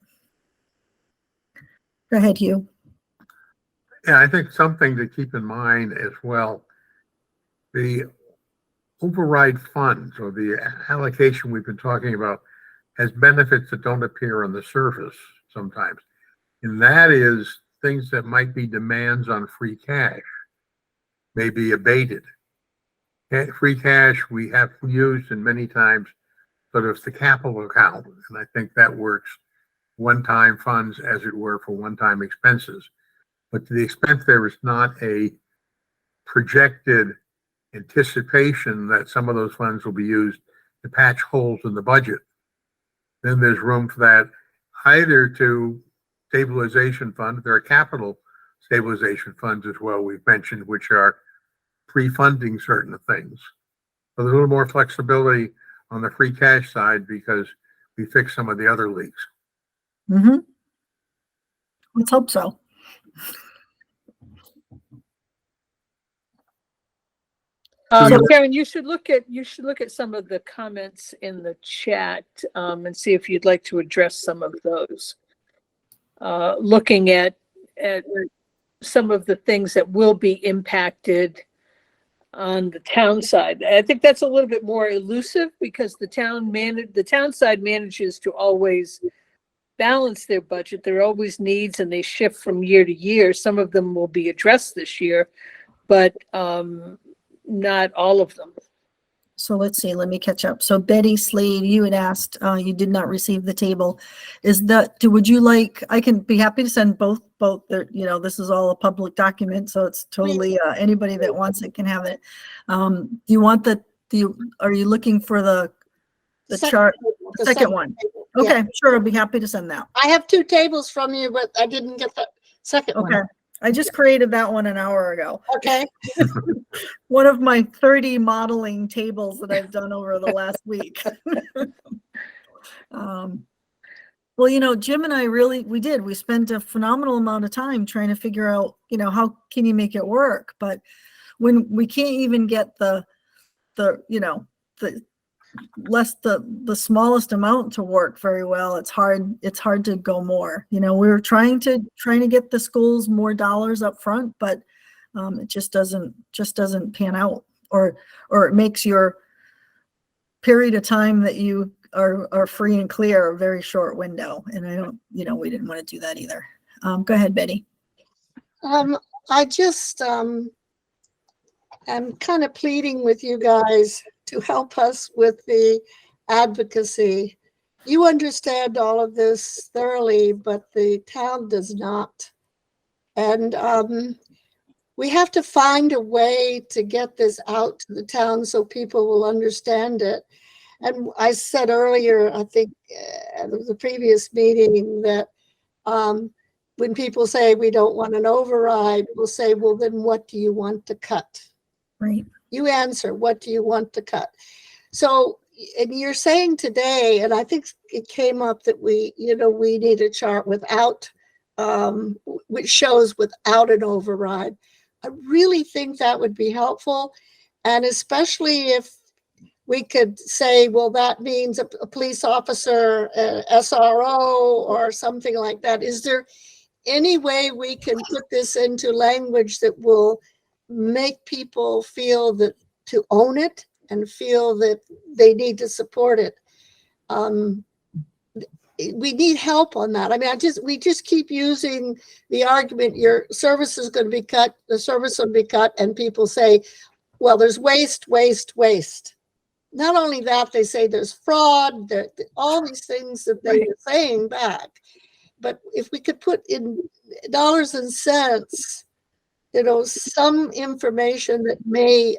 Go ahead, Hugh. Yeah, I think something to keep in mind as well, the override funds or the allocation we've been talking about has benefits that don't appear on the surface sometimes. And that is things that might be demands on free cash may be abated. Free cash we have used in many times sort of the capital account, and I think that works one-time funds, as it were, for one-time expenses. But to the extent there is not a projected anticipation that some of those funds will be used to patch holes in the budget, then there's room for that either to stabilization fund. There are capital stabilization funds as well, we've mentioned, which are pre-funding certain things. So there's a little more flexibility on the free cash side because we fixed some of the other leaks. Mm-hmm. Let's hope so. Karen, you should look at some of the comments in the chat and see if you'd like to address some of those. Looking at some of the things that will be impacted on the town side. I think that's a little bit more elusive because the town side manages to always balance their budget. There are always needs and they shift from year to year. Some of them will be addressed this year, but not all of them. So let's see, let me catch up. So Betty Slade, you had asked, you did not receive the table. Would you like, I can be happy to send both, this is all a public document, so it's totally, anybody that wants it can have it. Do you want are you looking for the chart, the second one? table. Yeah. Okay, sure, I'll be happy to send that. I have 2 tables from you, but I didn't get the second Okay, one. I just created that one an hour ago. Okay. One of my 30 modeling tables that I've done over the last week. Well, Jim and I we spent a phenomenal amount of time trying to figure out, how can you make it work? But when we can't even get the smallest amount to work very well, it's hard to go more. We're trying to get the schools more dollars up front, but it just doesn't pan out, or it makes your period of time that you are free and clear a very short window. And I don't, we didn't want to do that either. Go ahead, Betty. I just am kind of pleading with you guys to help us with the advocacy. You understand all of this thoroughly, but the town does not. And we have to find a way to get this out to the town so people will understand it. And I said earlier, I think at the previous meeting, that when people say we don't want an override, we'll say, well, then what do you want to cut? Right. You answer, what do you want to cut? So, and you're saying today, and I think it came up that we need a chart without, which shows without an override. I really think that would be helpful. And especially if we could say, well, that means a police officer, SRO, or something like that. Is there any way we can put this into language that will make people feel that to own it and feel that they need to support it? We need help on that. I mean, we just keep using the argument, your service is going to be cut, the service will be cut, and people say, well, there's waste. Not only that, they say there's fraud, all these things that they are saying back. But if we could put in dollars and cents, some information that may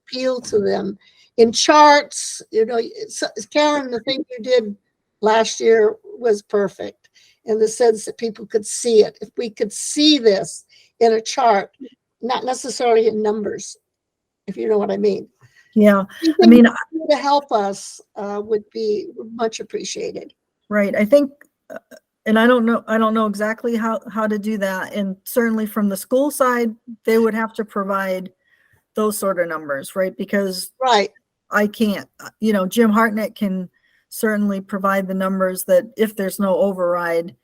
appeal to them in charts, Karen, the thing you did last year was perfect in the sense that people could see it. If we could see this in a chart, not necessarily in numbers, if you know what I mean. Yeah. I mean, to help us would be much appreciated. right. I think, and I don't know exactly how to do that. And certainly from the school side, they would have to provide those sort of numbers, right? Because Right. I can't, Jim Hartnett can certainly provide the numbers that if there's no override,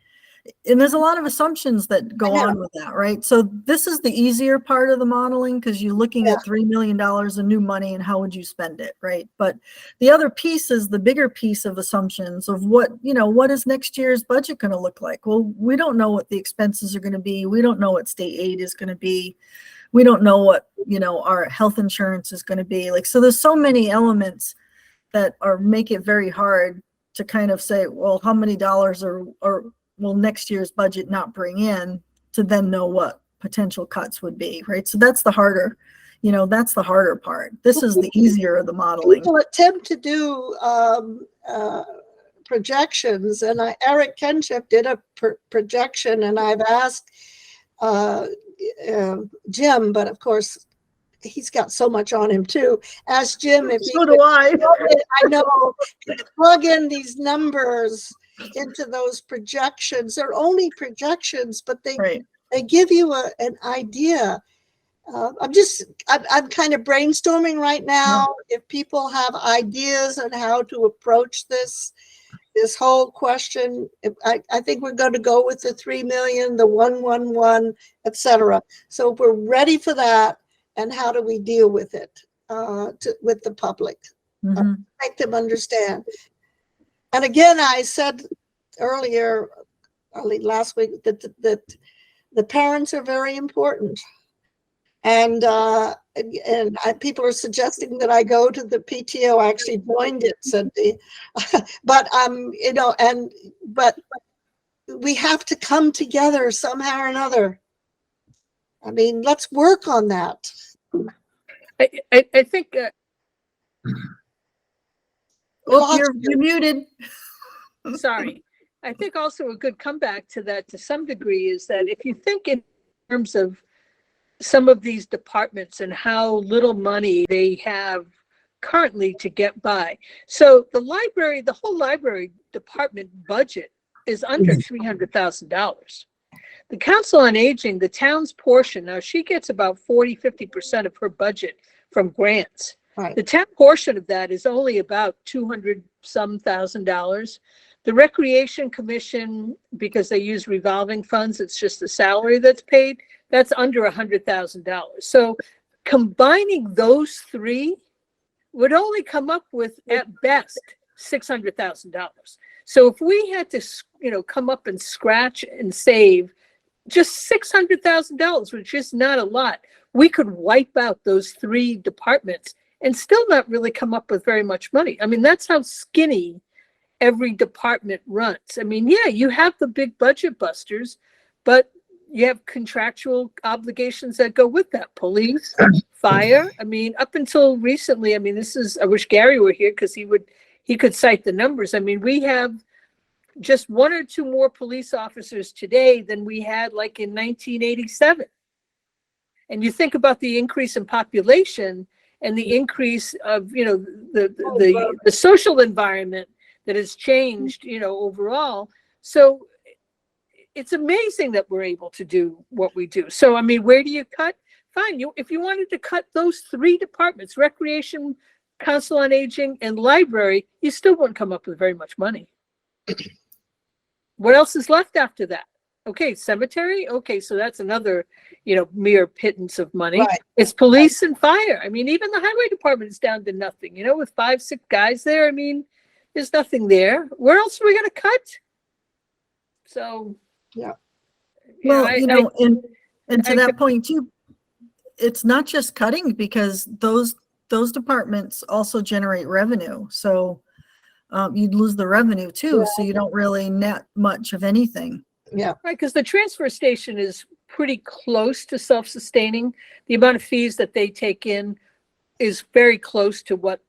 and there's a lot of assumptions that go on with that, right? So this is the easier part of the modeling because you're looking at $3 million of new money and how would you spend it, right? But the other piece is the bigger piece of assumptions of what is next year's budget going to look like? Well, we don't know what the expenses are going to be. We don't know what state aid is going to be. We don't know what, our health insurance is going to be like. So there's so many elements that make it very hard to kind of say, well, how many dollars will next year's budget not bring in to then know what potential cuts would be, right? So that's the harder part. This is the easier of the modeling. People attempt to do projections, and Eric Kenship did a projection, and I've asked Jim, but of course he's got so much on him too. Ask Jim if So do I. I know, plug in these numbers into those projections. They're only projections, but they give you an idea. I'm kind of brainstorming right now. If people have ideas on how to approach this whole question, I think we're going to go with the 3 million, the 111, etc. So if we're ready for that, and how do we deal with it with the public, Mhm. make them understand. And again, I said earlier, last week, that the parents are very important. And people are suggesting that I go to the PTO. I actually joined it, Cindy. But but we have to come together somehow or another. I mean, let's work on that. I think Oh, you're muted. sorry. I think also a good comeback to that to some degree is that if you think in terms of some of these departments and how little money they have currently to get by. So the whole library department budget is under $300,000. The Council on Aging, the town's portion, now she gets about 40-50% of her budget from grants. Right. The town portion of that is only about $200,000. The Recreation Commission, because they use revolving funds, it's just the salary that's paid, that's under $100,000. So combining those three would only come up with, at best, $600,000. So if we had to, come up and scratch and save just $600,000, which is not a lot, we could wipe out those three departments and still not really come up with very much money. I mean, that's how skinny every department runs. I mean, yeah, you have the big budget busters, but you have contractual obligations that go with that. Police, fire. I mean, up until recently, I mean, I wish Gary were here because he could cite the numbers. I mean, we have just one or two more police officers today than we had like in 1987. And you think about the increase in population and the increase of, the social environment that has changed, overall. So it's amazing that we're able to do what we do. So, I mean, where do you cut? Fine. If you wanted to cut those three departments, Recreation, Council on Aging, and Library, you still wouldn't come up with very much money. What else is left after that? Okay, cemetery. Okay, so that's another, mere pittance of money. Right. It's police and fire. I mean, even the highway department is down to nothing, with 5-6 guys there. I mean, there's nothing there. Where else are we going to cut? So, Yeah. Well, I- and to I that could- point too, it's not just cutting because those departments also generate revenue. So you'd lose the revenue too. So you don't really net much of anything. Yeah. Right, because the transfer station is pretty close to self-sustaining. The amount of fees that they take in is very close to what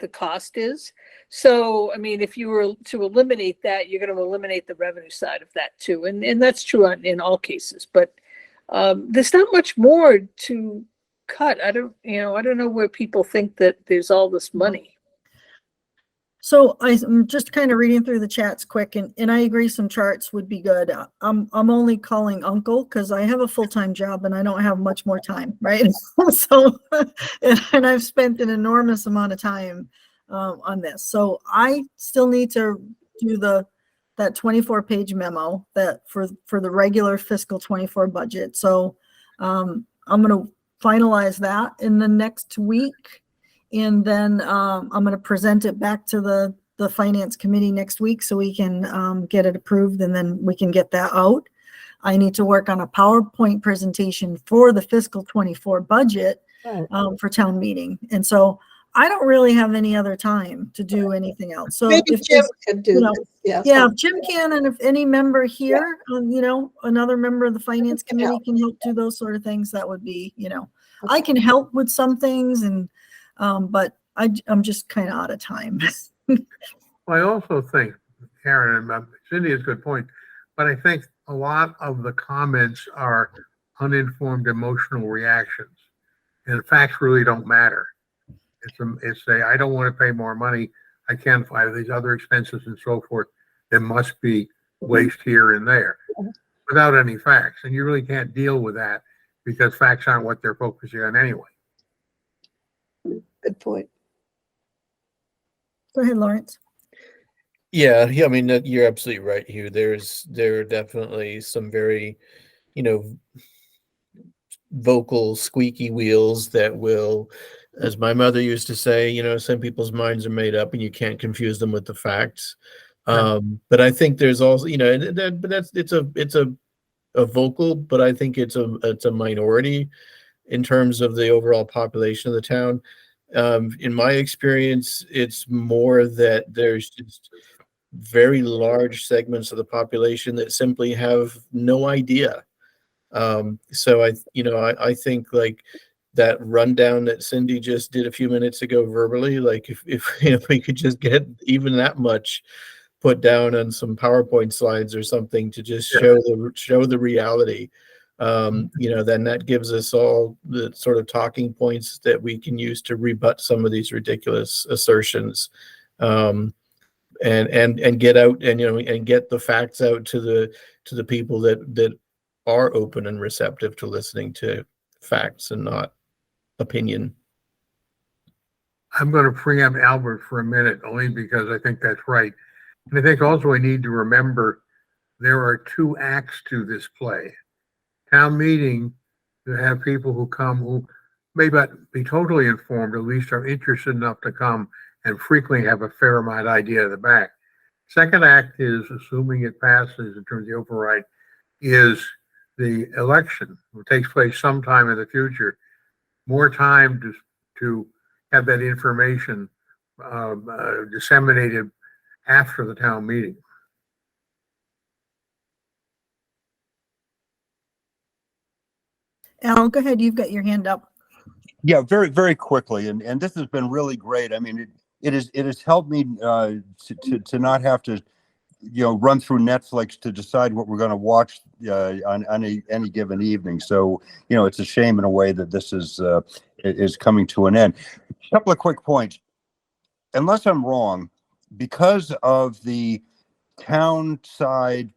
the cost is. So, I mean, if you were to eliminate that, you're going to eliminate the revenue side of that too. And that's true in all cases, but there's not much more to cut. I don't know where people think that there's all this money. So I'm just kind of reading through the chats quick, and I agree some charts would be good. I'm only calling uncle because I have a full-time job and I don't have much more time, right? So, and I've spent an enormous amount of time on this. So I still need to do that 24-page memo that for the regular fiscal 24 budget. So I'm going to finalize that in the next week. And then I'm going to present it back to the finance committee next week so we can get it approved and then we can get that out. I need to work on a PowerPoint presentation for the fiscal 24 budget for town meeting. And so I don't really have any other time to do anything else. So Maybe if Jim there's- could do know, this. Yes. yeah, if Jim can, and if any member here, another member of the finance can committee help. can help do those sort of things, that would be, I can help with some things and, but I'm just kind of out of time. Well, I also think, Karen, and Cindy has a good point, but I think a lot of the comments are uninformed emotional reactions. And facts really don't matter. It's I don't want to pay more money. I can't find these other expenses and so forth. There must be waste here and there without any facts. And you really can't deal with that because facts aren't what they're focusing on anyway. Good point. Go ahead, Lawrence. Yeah. I mean, you're absolutely right, Hugh. There are definitely some very, vocal squeaky wheels that will, as my mother used to say, some people's minds are made up and you can't confuse them with the facts. But I think there's also, but it's a vocal, but I think it's a minority in terms of the overall population of the town. In my experience, it's more that there's just very large segments of the population that simply have no idea. So I think like that rundown that Cindy just did a few minutes ago verbally, like if we could just get even that much put down on some PowerPoint slides or something to just show the reality, then that gives us all the sort of talking points that we can use to rebut some of these ridiculous assertions, and get out and get the facts out to the people that are open and receptive to listening to facts and not opinion. I'm going to preempt Albert for a minute, only because I think that's right. And I think also we need to remember there are two acts to this play. Town meeting, to have people who come who may not be totally informed, at least are interested enough to come and frequently have a fair amount of idea of the back. Second act is, assuming it passes in terms of the override, is the election, which takes place sometime in the future. More time to have that information disseminated after the town meeting. Al, go ahead. You've got your hand up. Yeah, very, very quickly. And this has been really great. I mean, it has helped me to not have to, run through Netflix to decide what we're going to watch on any given evening. So, it's a shame in a way that this is coming to an end. A couple of quick points. Unless I'm wrong, because of the town side,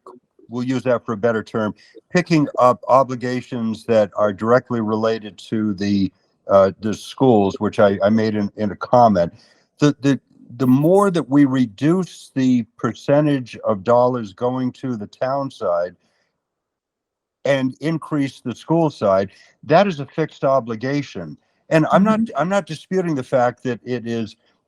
we'll use that for a better term, picking up obligations that are directly related to the schools, which I made in a comment, the more that we reduce the percentage of dollars going to the town side and increase the school side, that is a fixed obligation. And I'm not disputing the fact that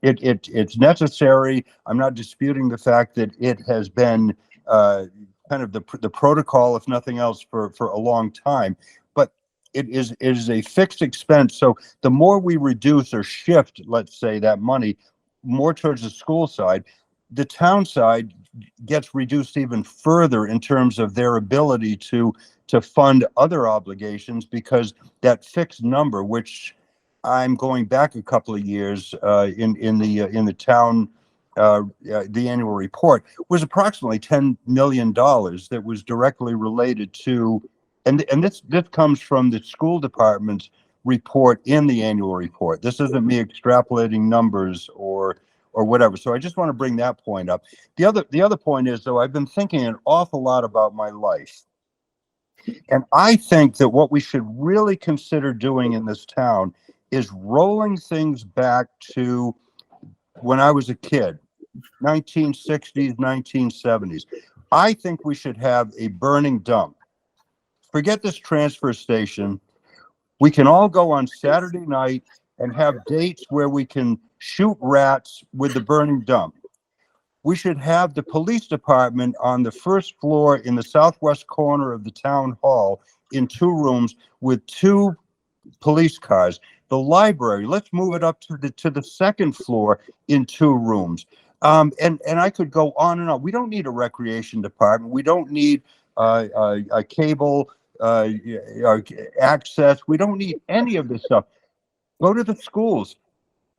it's necessary. I'm not disputing the fact that it has been kind of the protocol, if nothing else, for a long time. But it is a fixed expense. So the more we reduce or shift, let's say, that money more towards the school side, the town side gets reduced even further in terms of their ability to fund other obligations, because that fixed number, which I'm going back a couple of years in the town, the annual report, was approximately $10 million that was directly related to, and this comes from the school department's report in the annual report. This isn't me extrapolating numbers or whatever. So I just want to bring that point up. The other point is, though, I've been thinking an awful lot about my life. And I think that what we should really consider doing in this town is rolling things back to when I was a kid, 1960s, 1970s. I think we should have a burning dump. Forget this transfer station. We can all go on Saturday night and have dates where we can shoot rats with the burning dump. We should have the police department on the first floor in the southwest corner of the town hall in 2 rooms with 2 police cars. The library, let's move it up to the second floor in 2 rooms. And I could go on and on. We don't need a recreation department. We don't need a cable access. We don't need any of this stuff. Go to the schools.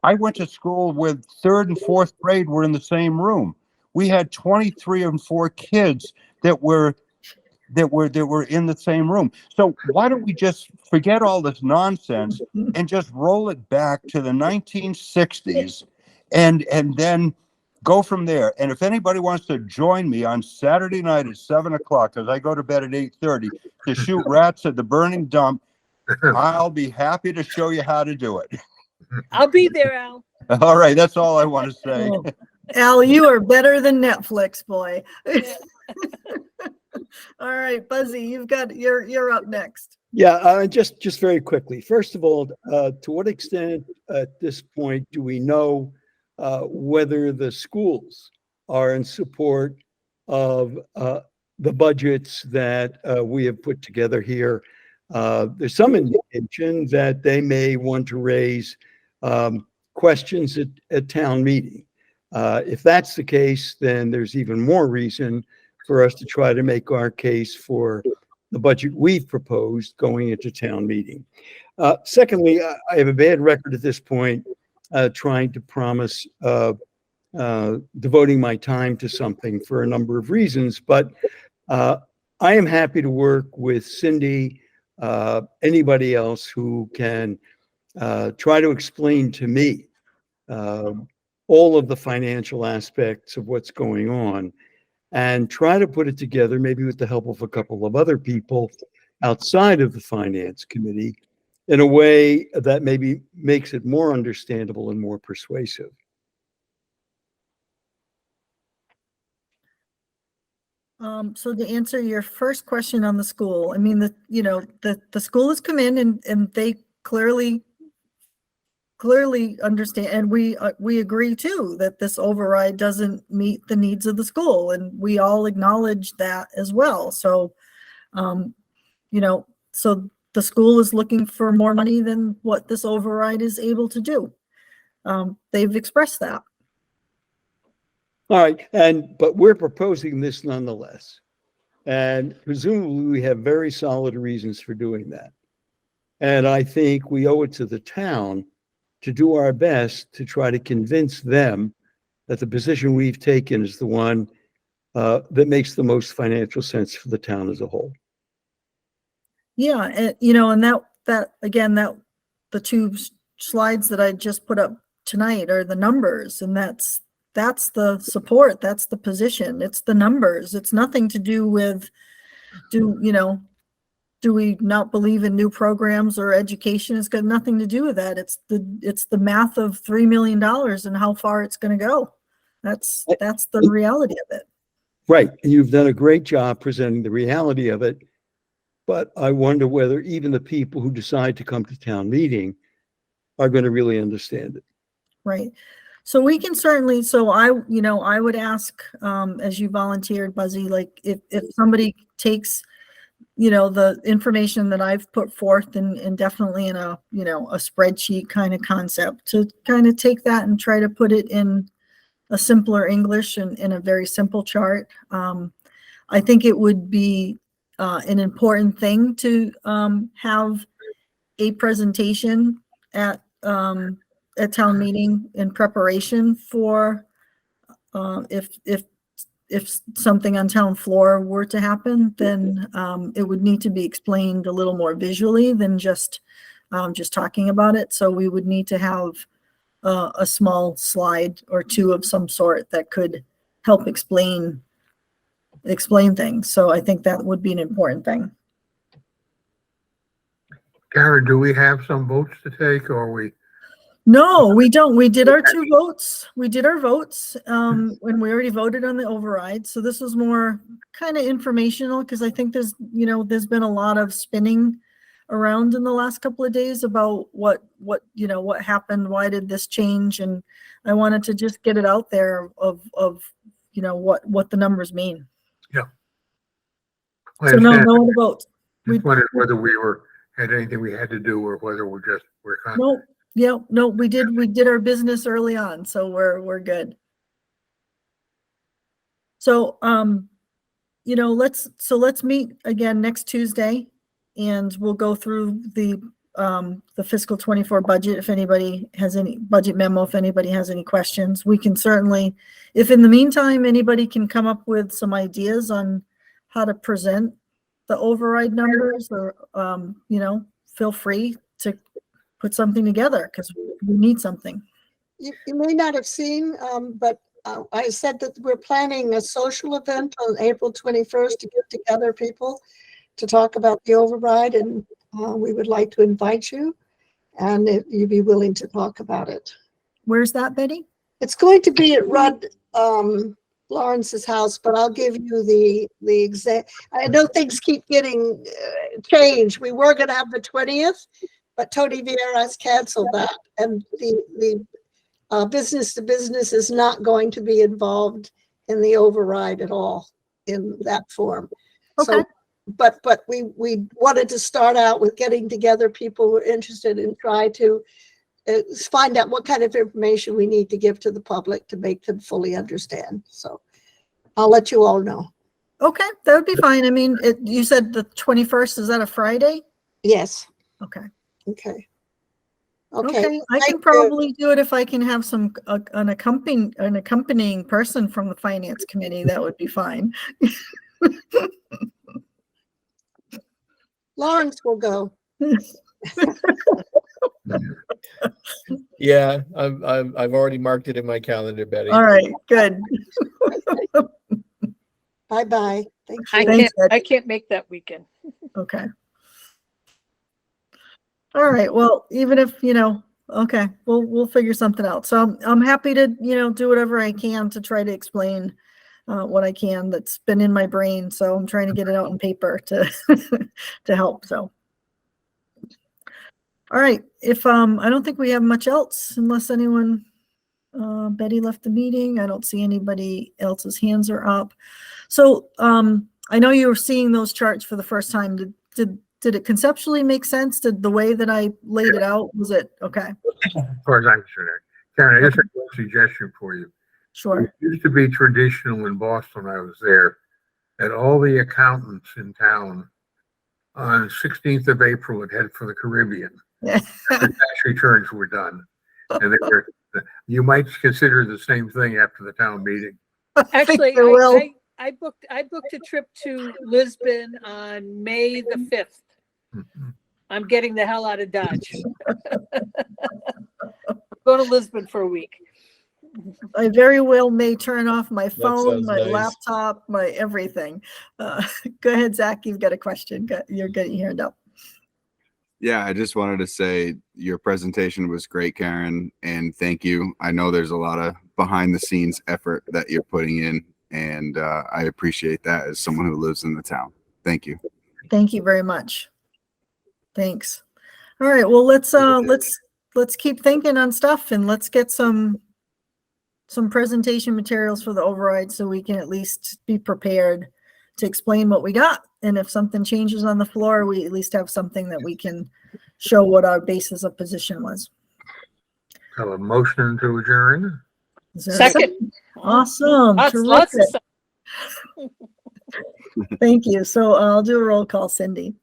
I went to school with 3rd and 4th grade were in the same room. We had 23 and 4 kids that were in the same room. So why don't we just forget all this nonsense and just roll it back to the 1960s and then go from there. And if anybody wants to join me on Saturday night at 7 o'clock, because I go to bed at 8:30, to shoot rats at the burning dump, I'll be happy to show you how to do it. I'll be there, Al. All right, that's all I want to say. Oh, Al, you are better than Netflix, boy. All right, Buzzy, you're up next. Yeah, just very quickly. First of all, to what extent at this point do we know whether the schools are in support of the budgets that we have put together here? There's some indication that they may want to raise questions at town meeting. If that's the case, then there's even more reason for us to try to make our case for the budget we've proposed going into town meeting. Secondly, I have a bad record at this point trying to promise devoting my time to something for a number of reasons, but I am happy to work with Cindy, anybody else who can try to explain to me all of the financial aspects of what's going on, and try to put it together, maybe with the help of a couple of other people outside of the finance committee, in a way that maybe makes it more understandable and more persuasive. So to answer your first question on the school, I mean, the school has come in and they clearly understand, and we agree too, that this override doesn't meet the needs of the school, and we all acknowledge that as well. So, so the school is looking for more money than what this override is able to do. They've expressed that. All right, but we're proposing this nonetheless. And presumably we have very solid reasons for doing that. And I think we owe it to the town to do our best to try to convince them that the position we've taken is the one that makes the most financial sense for the town as a whole. Yeah, and that again, the two slides that I just put up tonight are the numbers, and that's the support, that's the position, it's the numbers. It's nothing to do with do we not believe in new programs or education? It's got nothing to do with that. It's the math of $3 million and how far it's going to go. That's the reality of it. Right, and you've done a great job presenting the reality of it. But I wonder whether even the people who decide to come to town meeting are going to really understand it. Right. So we can certainly, I would ask, as you volunteered, Buzzy, like if somebody takes, the information that I've put forth and definitely in a spreadsheet kind of concept, to kind of take that and try to put it in a simpler English and in a very simple chart. I think it would be an important thing to have a presentation at town meeting in preparation for if something on town floor were to happen, then it would need to be explained a little more visually than just talking about it. So we would need to have a small slide or two of some sort that could help explain things. So I think that would be an important thing. Karen, do we have some votes to take, or are we? No, we don't. We did our two votes. We did our votes when we already voted on the override. So this was more kind of informational, because I think there's been a lot of spinning around in the last couple of days about what happened, why did this change, and I wanted to just get it out there of what the numbers mean. Yeah. So no one vote. We wondered whether we had anything we had to do, or whether we're kind of. Nope. Yeah, no, we did our business early on, so we're good. So let's meet again next Tuesday, and we'll go through the fiscal 24 budget. If anybody has any budget memo, if anybody has any questions, we can certainly, if in the meantime anybody can come up with some ideas on how to present the override numbers, or feel free to put something together, because we need something. You may not have seen, but I said that we're planning a social event on April 21st to get together people to talk about the override, and we would like to invite you, and if you'd be willing to talk about it. Where's that, Betty? It's going to be at Rudd Lawrence's house, but I'll give you the exact, I know things keep getting changed. We were gonna have the 20th, but Tony Vieira has canceled that. And the business to business is not going to be involved in the override at all in that form. So, Okay. but we wanted to start out with getting together people who are interested and try to find out what kind of information we need to give to the public to make them fully understand. So I'll let you all know. Okay, that would be fine. I mean, you said the 21st, is that a Friday? Yes. Okay. Okay. Okay, Okay. I thank can you. probably do it if I can have an accompanying person from the finance committee. That would be fine. Lawrence will go. Yeah, I've already marked it in my calendar, Betty. All right, good. Bye-bye. Thank I you. Thanks, can't, Ed. I can't make that weekend. Okay. All right, well, even if, okay, we'll figure something out. So I'm happy to, do whatever I can to try to explain what I can that's been in my brain. So I'm trying to get it out in paper to to help. So all right, if I don't think we have much else unless anyone Betty left the meeting. I don't see anybody else's hands are up. So I know you were seeing those charts for the first time. Did it conceptually make sense? Did the way that I laid it out, was it okay? As far as I'm concerned. Karen, I just have one suggestion for you. Sure. It used to be traditional in Boston, I was there, that all the accountants in town on 16th of April would head for the Caribbean. Yeah. The tax returns were done. And they were, you might consider the same thing after the town meeting. Actually, there will. I booked a trip to Lisbon on May the 5th. Mhm. I'm getting the hell out of Dodge. Go to Lisbon for a week. I very well may turn off my phone, sounds my nice. laptop, my everything. Go ahead, Zach. You've got a question. You're getting your hand up. Yeah, I just wanted to say your presentation was great, Karen, and thank you. I know there's a lot of behind the scenes effort that you're putting in, and I appreciate that as someone who lives in the town. Thank you. Thank you very much. Thanks. All right. Well, let's keep thinking on stuff and let's get some presentation materials for the override so we can at least be prepared to explain what we got. And if something changes on the floor, we at least have something that we can show what our basis of position was. Have a motion to adjourn. Is there a Second. Awesome. Lots of Terrific. Thank you. So I'll do a roll call. Cindy,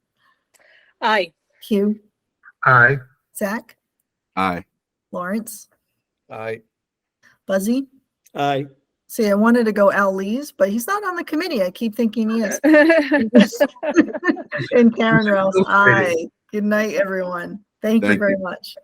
Aye. Hugh, Aye. Zach, Aye. Lawrence, I Buzzy. Aye. See, I wanted to go Al Lees, but he's not on the committee. I keep thinking he is. And Karen Rouse. Aye. Good night, everyone. Thank you Thank very you. much.